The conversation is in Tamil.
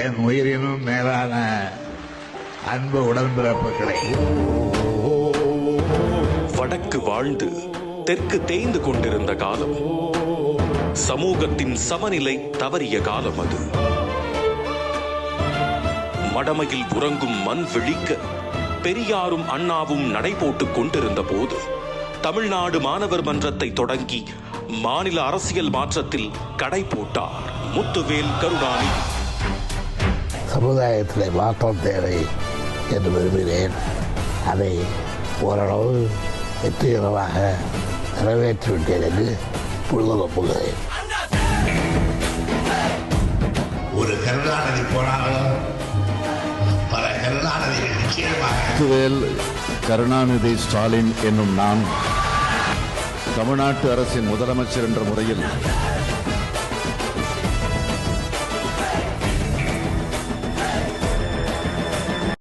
என் உயிரினும் மேலான அன்பு உடன்பிறப்புகளை, வடக்கு வாழ்ந்து தெற்கு தேய்ந்து கொண்டிருந்த காலம், சமூகத்தின் சமநிலை தவறிய காலம் அது. மடமையில் உறங்கும் மண் விழிக்க பெரியாரும் அண்ணாவும் நடைபோட்டுக் கொண்டிருந்த போது தமிழ்நாடு மாணவர் மன்றத்தை தொடங்கி மாநில அரசியல் மாற்றத்தில் கடை போட்டார் முத்துவேல் கருணாநிதி. சமுதாயத்தில் மாற்றம் தேவை என்று விரும்பினேன். அதை ஓரளவு வெற்றிகரமாக நிறைவேற்றிவிட்டேன் என்று பொழுது நம்புகிறேன். ஒரு கருணாநிதி போனாலும் பல கருணாநிதிகள் நிச்சயமாக. முத்துவேல் கருணாநிதி ஸ்டாலின் என்னும் நான் தமிழ்நாட்டு அரசின் முதலமைச்சர் என்ற முறையில்